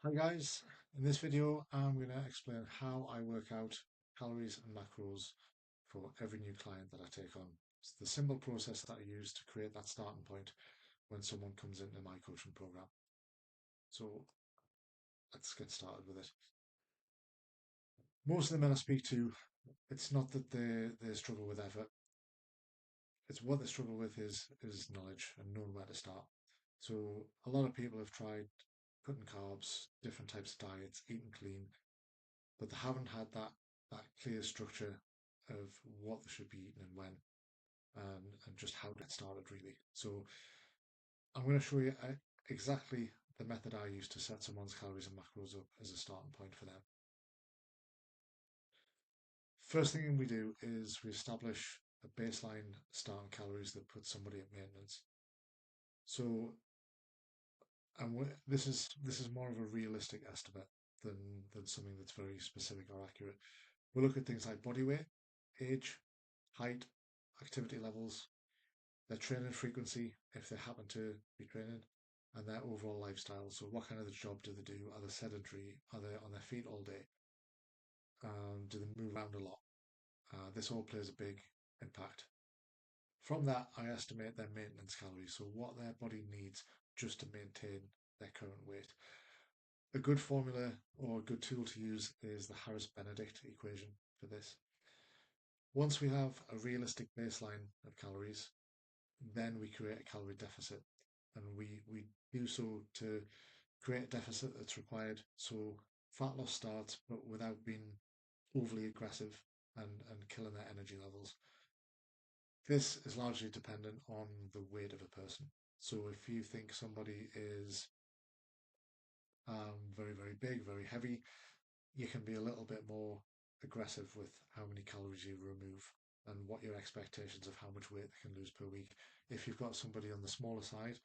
Hi guys, in this video I'm going to explain how I work out calories and macros for every new client that I take on. It's the simple process that I use to create that starting point when someone comes into my coaching program. So let's get started with it. Most of the men I speak to, it's not that they struggle with effort. It's what they struggle with is knowledge and knowing where to start. So a lot of people have tried cutting carbs, different types of diets, eating clean, but they haven't had that clear structure of what they should be eating and when, and just how to get started really. So I'm going to show you exactly the method I use to set someone's calories and macros up as a starting point for them. First thing we do is we establish a baseline starting calories that puts somebody at maintenance. So, this is more of a realistic estimate than something that's very specific or accurate. We look at things like body weight, age, height, activity levels, their training frequency, if they happen to be training, and their overall lifestyle. So, what kind of the job do they do? Are they sedentary? Are they on their feet all day? Do they move around a lot? This all plays a big impact. From that, I estimate their maintenance calories, so what their body needs just to maintain their current weight. A good formula or a good tool to use is the Harris-Benedict equation for this. Once we have a realistic baseline of calories, then we create a calorie deficit. And we do so to create a deficit that's required so fat loss starts, but without being overly aggressive and killing their energy levels. This is largely dependent on the weight of a person. So if you think somebody is very, very big, very heavy, you can be a little bit more aggressive with how many calories you remove and what your expectations of how much weight they can lose per week. If you've got somebody on the smaller side,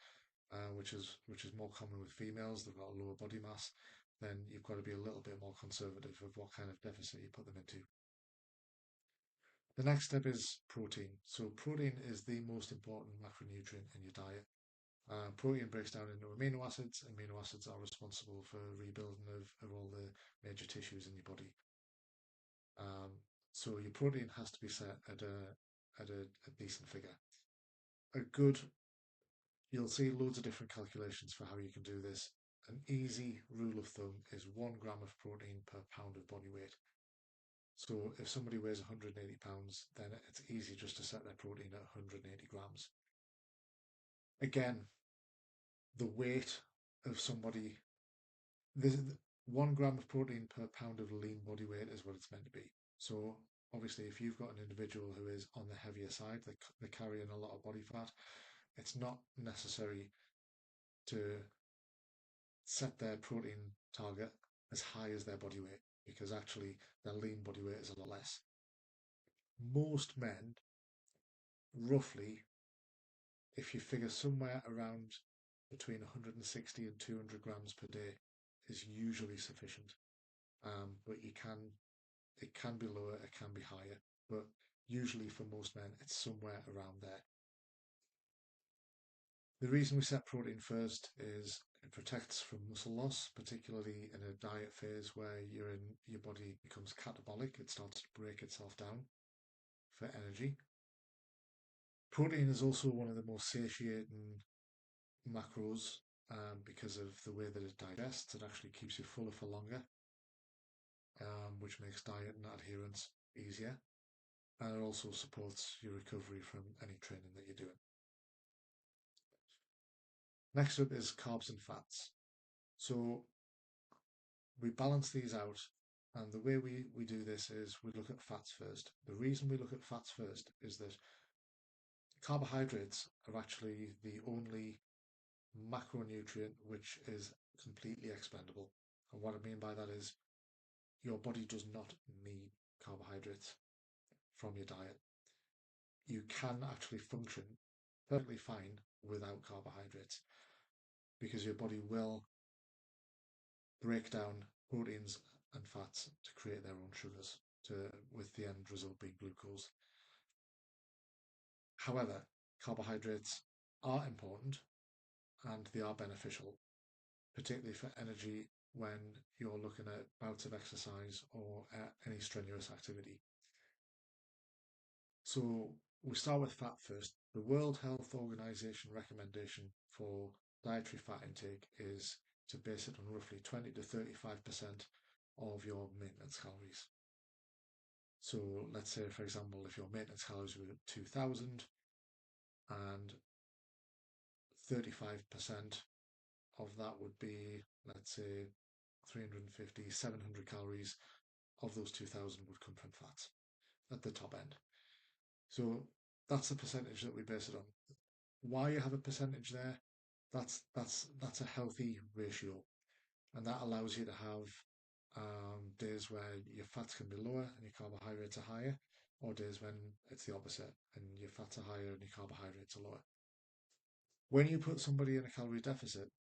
which is more common with females, they've got a lower body mass, then you've got to be a little bit more conservative of what kind of deficit you put them into. The next step is protein. So protein is the most important macronutrient in your diet. Protein breaks down into amino acids. Amino acids are responsible for rebuilding of all the major tissues in your body. Um, so your protein has to be set at a decent figure. A good, you'll see loads of different calculations for how you can do this. An easy rule of thumb is 1 gram of protein per pound of body weight. So if somebody weighs 180 pounds, then it's easy just to set their protein at 180 grams. Again, the weight of somebody, this 1 gram of protein per pound of lean body weight is what it's meant to be. So obviously, if you've got an individual who is on the heavier side, they're carrying a lot of body fat, it's not necessary to set their protein target as high as their body weight because actually their lean body weight is a lot less. Most men, roughly, if you figure somewhere around between 160 and 200 grams per day, is usually sufficient. But it can be lower, it can be higher, but usually for most men, it's somewhere around there. The reason we set protein first is it protects from muscle loss, particularly in a diet phase where your body becomes catabolic, it starts to break itself down for energy. Protein is also one of the most satiating macros because of the way that it digests. It actually keeps you fuller for longer, which makes diet and adherence easier. And it also supports your recovery from any training that you're doing. Next up is carbs and fats. So we balance these out, and the way we do this is we look at fats first. The reason we look at fats first is that carbohydrates are actually the only macronutrient which is completely expendable. And what I mean by that is your body does not need carbohydrates from your diet. You can actually function perfectly fine without carbohydrates because your body will break down proteins and fats to create their own sugars, with the end result being glucose. However, carbohydrates are important and they are beneficial, particularly for energy when you're looking at bouts of exercise or any strenuous activity. So we start with fat first. The World Health Organization recommendation for dietary fat intake is to base it on roughly 20 to 35% of your maintenance calories. So let's say, for example, if your maintenance calories were 2000 and 35% of that would be, let's say, 350, 700 calories of those 2000 would come from fats at the top end. So that's the percentage that we base it on. Why you have a percentage there, that's a healthy ratio, and that allows you to have days where your fats can be lower and your carbohydrates are higher, or days when it's the opposite and your fats are higher and your carbohydrates are lower. When you put somebody in a calorie deficit,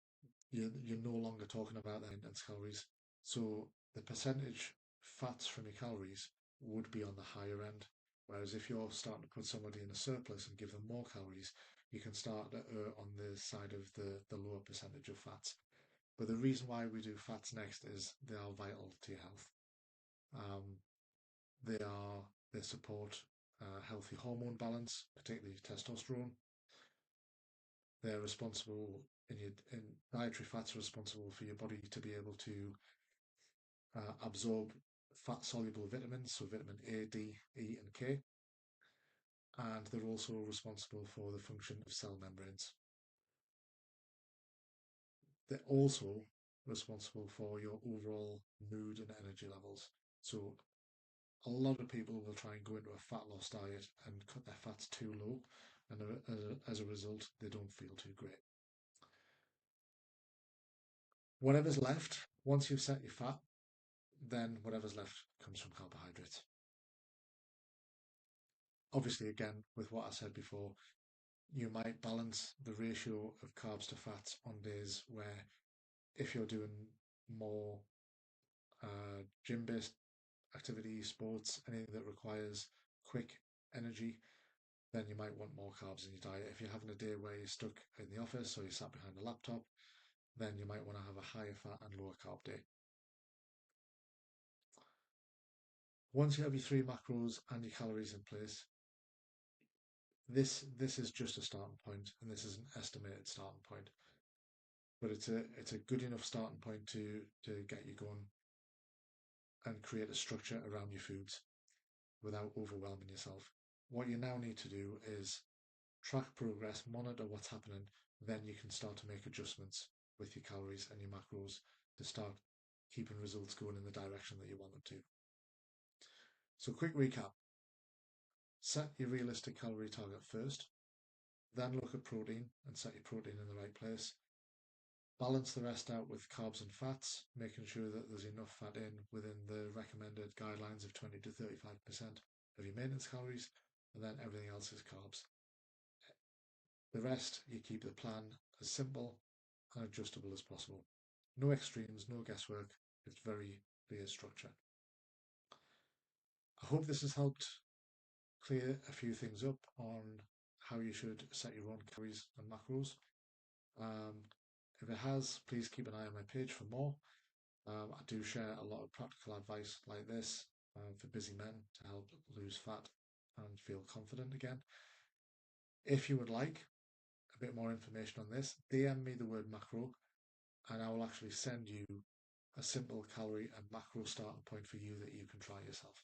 you're no longer talking about their maintenance calories. So the percentage fats from your calories would be on the higher end. Whereas if you're starting to put somebody in a surplus and give them more calories, you can start to err on the side of the lower percentage of fats. But the reason why we do fats next is they are vital to your health. Um, they support healthy hormone balance, particularly testosterone. They're responsible in dietary fats are responsible for your body to be able to absorb fat soluble vitamins, so vitamin A, D, E, and K, and they're also responsible for the function of cell membranes. They're also responsible for your overall mood and energy levels. So a lot of people will try and go into a fat loss diet and cut their fats too low, and as a result, they don't feel too great. Whatever's left, once you've set your fat, then whatever's left comes from carbohydrates. Obviously, again, with what I said before, you might balance the ratio of carbs to fats on days where, if you're doing more gym-based activity, sports, anything that requires quick energy, then you might want more carbs in your diet. If you're having a day where you're stuck in the office or you're sat behind a laptop, then you might want to have a higher fat and lower carb day. Once you have your three macros and your calories in place, this is just a starting point, and this is an estimated starting point. But it's a good enough starting point to get you going and create a structure around your foods without overwhelming yourself. What you now need to do is track progress, monitor what's happening, then you can start to make adjustments with your calories and your macros to start keeping results going in the direction that you want them to. So quick recap. Set your realistic calorie target first, then look at protein and set your protein in the right place. Balance the rest out with carbs and fats, making sure that there's enough fat in within the recommended guidelines of 20 to 35% of your maintenance calories, and then everything else is carbs. The rest, you keep the plan as simple and adjustable as possible. No extremes, no guesswork, it's very clear structure. I hope this has helped clear a few things up on how you should set your own calories and macros. If it has, please keep an eye on my page for more. I do share a lot of practical advice like this for busy men to help lose fat and feel confident again. If you would like a bit more information on this, DM me the word macro and I will actually send you a simple calorie and macro starting point for you that you can try yourself.